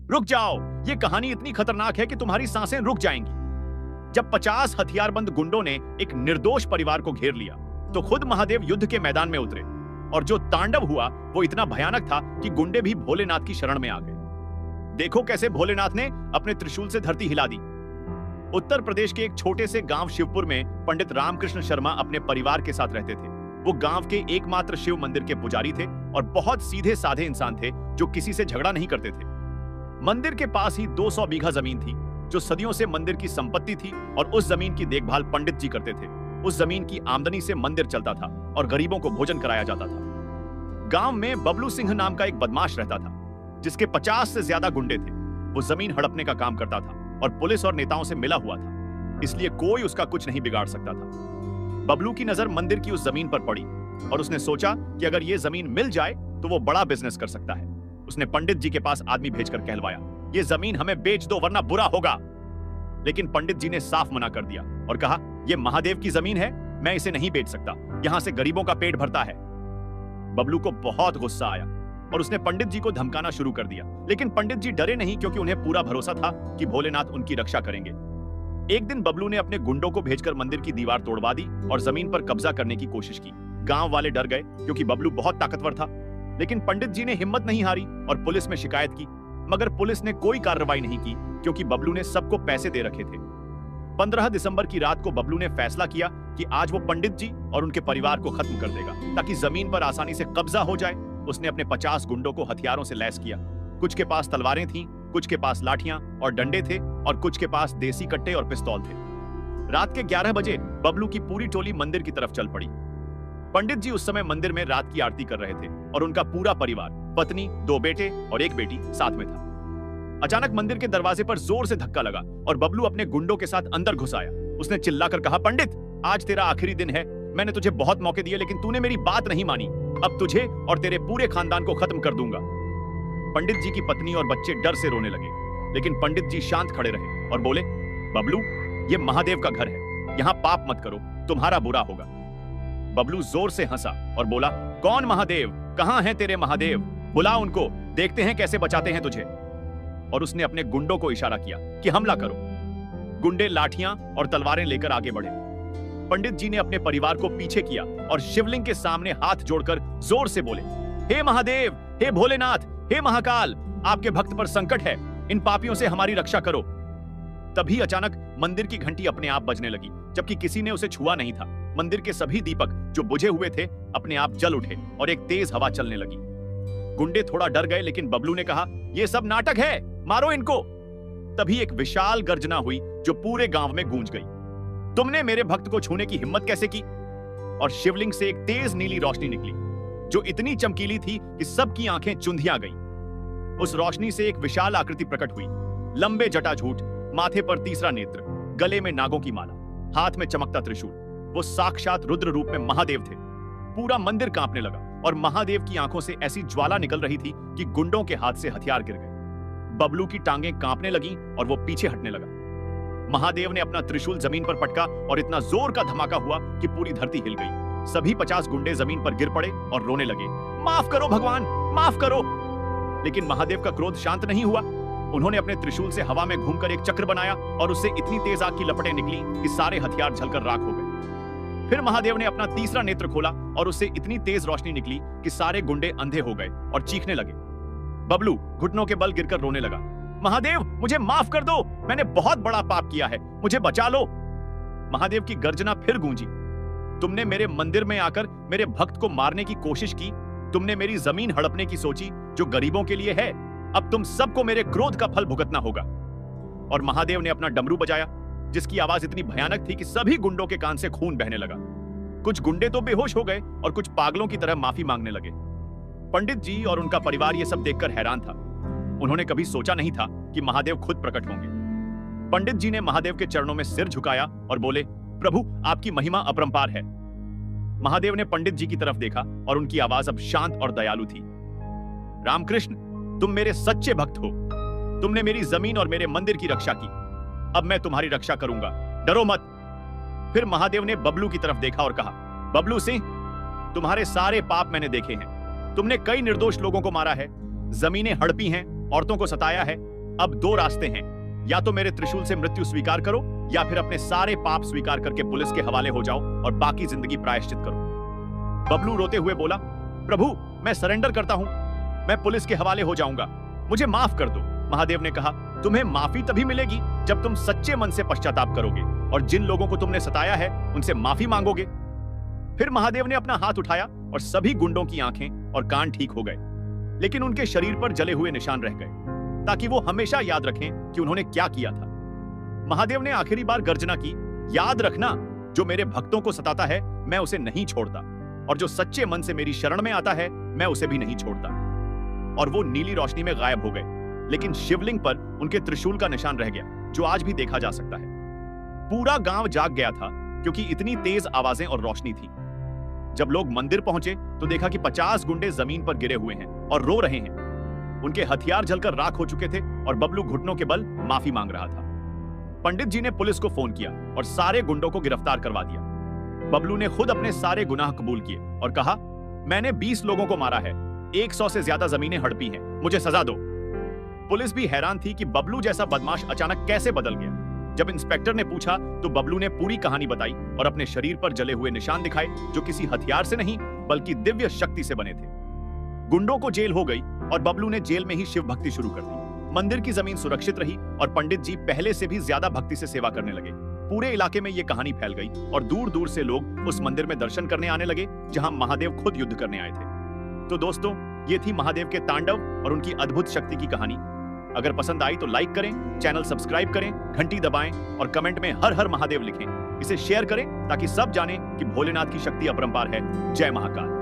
रुक जाओ, ये कहानी इतनी खतरनाक है कि तुम्हारी सांसें रुक जाएंगी। जब 50 हथियारबंद गुंडों ने एक निर्दोष परिवार को घेर लिया तो खुद महादेव युद्ध के मैदान में उतरे और जो तांडव हुआ वो इतना भयानक था कि गुंडे भी भोलेनाथ की शरण में आ गए। देखो कैसे भोलेनाथ ने अपने त्रिशूल से धरती हिला दी। उत्तर प्रदेश के एक छोटे से गांव शिवपुर में पंडित रामकृष्ण शर्मा अपने परिवार के साथ रहते थे। वो गांव के एकमात्र शिव मंदिर के पुजारी थे और बहुत सीधे साधे इंसान थे जो किसी से झगड़ा नहीं करते थे। मंदिर के पास ही 200 बीघा जमीन थी जो सदियों से मंदिर की संपत्ति थी और उस जमीन की देखभाल पंडित जी करते थे। उस जमीन की आमदनी से मंदिर चलता था और गरीबों को भोजन कराया जाता था। गांव में बबलू सिंह नाम का एक बदमाश रहता था जिसके 50 से ज्यादा गुंडे थे। वो जमीन हड़पने का काम करता था और पुलिस और नेताओं से मिला हुआ था, इसलिए कोई उसका कुछ नहीं बिगाड़ सकता था। बबलू की नजर मंदिर की उस जमीन पर पड़ी और उसने सोचा कि अगर ये जमीन मिल जाए तो वो बड़ा बिजनेस कर सकता है। उसने पंडित जी के पास आदमी भेजकर कहलवाया, ये जमीन हमें बेच दो वरना बुरा होगा। लेकिन पंडित जी ने साफ मना कर दिया और कहा, ये महादेव की जमीन है, मैं इसे नहीं बेच सकता, यहां से गरीबों का पेट भरता है। बबलू को बहुत गुस्सा आया और उसने पंडित जी को धमकाना शुरू कर दिया, लेकिन पंडित जी डरे नहीं क्योंकि उन्हें पूरा भरोसा था कि भोलेनाथ उनकी रक्षा करेंगे। एक दिन बबलू ने अपने गुंडों को भेजकर मंदिर की दीवार तोड़वा दी और जमीन पर कब्जा करने की कोशिश की। गांव वाले डर गए क्योंकि बबलू बहुत ताकतवर था, लेकिन पंडित जी ने हिम्मत नहीं हारी और पुलिस में शिकायत की, मगर पुलिस ने कोई कार्रवाई नहीं की क्योंकि बबलू ने सबको पैसे दे रखे थे। 15 दिसंबर की रात को बबलू ने फैसला किया कि आज वो पंडित जी और उनके परिवार को खत्म कर देगा ताकि जमीन पर आसानी से कब्जा हो जाए। उसने अपने 50 गुंडों को हथियारों से लैस किया। कुछ के पास तलवारें थीं, कुछ के पास लाठियां और डंडे थे और कुछ के पास देसी कट्टे और पिस्तौल थे। रात के 11 बजे बबलू की पूरी टोली मंदिर की तरफ चल पड़ी। पंडित जी उस समय मंदिर में रात की आरती कर रहे थे और उनका पूरा परिवार, पत्नी, 2 बेटे और 1 बेटी साथ में था। अचानक मंदिर के दरवाजे पर जोर से धक्का लगा और बबलू अपने गुंडों के साथ अंदर घुस आया। उसने चिल्लाकर कहा, पंडित, आज तेरा आखिरी दिन है। मैंने तुझे बहुत मौके दिए लेकिन तूने मेरी बात नहीं मानी। अब तुझे और तेरे पूरे खानदान को खत्म कर दूंगा। पंडित जी की पत्नी और बच्चे डर से रोने लगे, लेकिन पंडित जी शांत खड़े रहे और बोले, बबलू, ये महादेव का घर है, यहाँ पाप मत करो, तुम्हारा बुरा होगा। बबलू जोर से हंसा और बोला, कौन महादेव? कहां हैं तेरे महादेव? बुला उनको, देखते हैं कैसे बचाते हैं तुझे। और उसने अपने गुंडों को इशारा किया कि हमला करो। गुंडे लाठियां और तलवारें लेकर आगे बढ़े। पंडित जी ने अपने परिवार को पीछे किया और शिवलिंग के सामने हाथ जोड़कर जोर से बोले, हे महादेव, हे भोलेनाथ, हे महाकाल, आपके भक्त पर संकट है, इन पापियों से हमारी रक्षा करो। तभी अचानक मंदिर की घंटी अपने आप बजने लगी, जबकि किसी ने उसे छुआ नहीं था। मंदिर के सभी दीपक जो बुझे हुए थे अपने आप जल उठे और एक तेज हवा चलने लगी। गुंडे थोड़ा डर गए, लेकिन बबलू ने कहा, यह सब नाटक है, मारो इनको। तभी एक विशाल गर्जना हुई जो पूरे गांव में गूंज गई। तुमने मेरे भक्त को छूने की हिम्मत कैसे की? और शिवलिंग से एक तेज नीली रोशनी निकली जो इतनी चमकीली थी कि सबकी आंखें चुंधिया गईं। उस रोशनी से एक विशाल आकृति प्रकट हुई, लंबे जटाझूट, माथे पर तीसरा नेत्र, गले में नागों की माला, हाथ में चमकता त्रिशूल। वो साक्षात रुद्र रूप में महादेव थे। पूरा मंदिर कांपने लगा और महादेव की आंखों से ऐसी ज्वाला निकल रही थी कि गुंडों के हाथ से हथियार गिर गए। बबलू की टांगें कांपने लगीं और वो पीछे हटने लगा। महादेव ने अपना त्रिशूल जमीन पर पटका और इतना जोर का धमाका हुआ कि पूरी धरती हिल गई। सभी 50 गुंडे जमीन पर गिर पड़े और रोने लगे, माफ करो भगवान, माफ करो। लेकिन महादेव का क्रोध शांत नहीं हुआ। उन्होंने अपने त्रिशूल से हवा में घूमकर एक चक्र बनाया और उससे इतनी तेज आग की लपटें निकली कि सारे हथियार जलकर राख हो गए। फिर महादेव ने अपना तीसरा नेत्र खोला और उससे इतनी तेज रोशनी निकली कि सारे गुंडे अंधे हो गए और चीखने लगे। बबलू घुटनों के बल गिरकर रोने लगा, महादेव, मुझे माफ कर दो, मैंने बहुत बड़ा पाप किया है, मुझे बचा लो। महादेव की गर्जना फिर गूंजी, तुमने मेरे मंदिर में आकर मेरे भक्त को मारने की कोशिश की, तुमने मेरी जमीन हड़पने की सोची जो गरीबों के लिए है। अब तुम सबको मेरे क्रोध का फल भुगतना होगा। और महादेव ने अपना डमरू बजाया जिसकी आवाज इतनी भयानक थी कि सभी गुंडों के कान से खून बहने लगा। कुछ गुंडे तो बेहोश हो गए और कुछ पागलों की तरह माफी मांगने लगे। पंडित जी और उनका परिवार यह सब देखकर हैरान था। उन्होंने कभी सोचा नहीं था कि महादेव खुद प्रकट होंगे। पंडित जी ने महादेव के चरणों में सिर झुकाया और बोले, प्रभु, आपकी महिमा अपरंपार है। महादेव ने पंडित जी की तरफ देखा और उनकी आवाज अब शांत और दयालु थी। रामकृष्ण, तुम मेरे सच्चे भक्त हो, तुमने मेरी जमीन और मेरे मंदिर की रक्षा की, अब मैं तुम्हारी रक्षा करूंगा, डरो मत। फिर महादेव ने बबलू की तरफ देखा और कहा, बबलू सिंह, तुम्हारे सारे पाप मैंने देखे हैं। तुमने कई निर्दोष लोगों को मारा है, जमीनें हड़पी हैं, औरतों को सताया है, अब दो रास्ते हैं, या तो मेरे त्रिशूल से मृत्यु स्वीकार करो या फिर अपने सारे पाप स्वीकार करके पुलिस के हवाले हो जाओ और बाकी जिंदगी प्रायश्चित करो। बबलू रोते हुए बोला, प्रभु मैं सरेंडर करता हूं, मैं पुलिस के हवाले हो जाऊंगा, मुझे माफ कर दो। महादेव ने कहा, तुम्हें माफी तभी मिलेगी जब तुम सच्चे मन से पश्चाताप करोगे और जिन लोगों को तुमने सताया है उनसे माफी मांगोगे। फिर महादेव ने अपना हाथ उठाया और सभी गुंडों की आंखें और कान ठीक हो गए, लेकिन उनके शरीर पर जले हुए निशान रह गए, ताकि वो हमेशा याद रखें कि उन्होंने क्या किया था। महादेव ने आखिरी बार गर्जना की, याद रखना, जो मेरे भक्तों को सताता है मैं उसे नहीं छोड़ता, और जो सच्चे मन से मेरी शरण में आता है मैं उसे भी नहीं छोड़ता। और वो नीली रोशनी में गायब हो गए, लेकिन शिवलिंग पर उनके त्रिशूल का निशान रह गया, जो आज भी देखा जा सकता है। पूरा गांव जाग गया था, क्योंकि इतनी तेज आवाजें और रोशनी थी। जब लोग मंदिर पहुंचे तो देखा कि 50 गुंडे जमीन पर गिरे हुए हैं और रो रहे हैं। उनके हथियार जलकर राख हो चुके थे और बबलू घुटनों के बल माफी मांग रहा था। पंडित जी ने पुलिस को फोन किया और सारे गुंडों को गिरफ्तार करवा दिया। बबलू ने खुद अपने सारे गुनाह कबूल किए और कहा, मैंने 20 लोगों को मारा है, 100 से ज्यादा जमीनें हड़पी हैं, मुझे सजा दो। पुलिस भी हैरान थी कि बबलू जैसा बदमाश अचानक कैसे बदल गया। जब इंस्पेक्टर ने पूछा तो बबलू ने पूरी कहानी बताई और अपने शरीर पर जले हुए निशान दिखाए, जो किसी हथियार से नहीं बल्कि दिव्य शक्ति से बने थे। गुंडों को जेल हो गई और बबलू ने जेल में ही शिव भक्ति शुरू कर दी। मंदिर की जमीन सुरक्षित रही और पंडित जी पहले से भी ज्यादा भक्ति से सेवा करने लगे। पूरे इलाके में यह कहानी फैल गई और दूर दूर से लोग उस मंदिर में दर्शन करने आने लगे जहां महादेव खुद युद्ध करने आए थे। तो दोस्तों, ये थी महादेव के तांडव और उनकी अद्भुत शक्ति की कहानी। अगर पसंद आई तो लाइक करें, चैनल सब्सक्राइब करें, घंटी दबाएं और कमेंट में हर हर महादेव लिखें। इसे शेयर करें ताकि सब जानें कि भोलेनाथ की शक्ति अपरंपार है। जय महाकाल।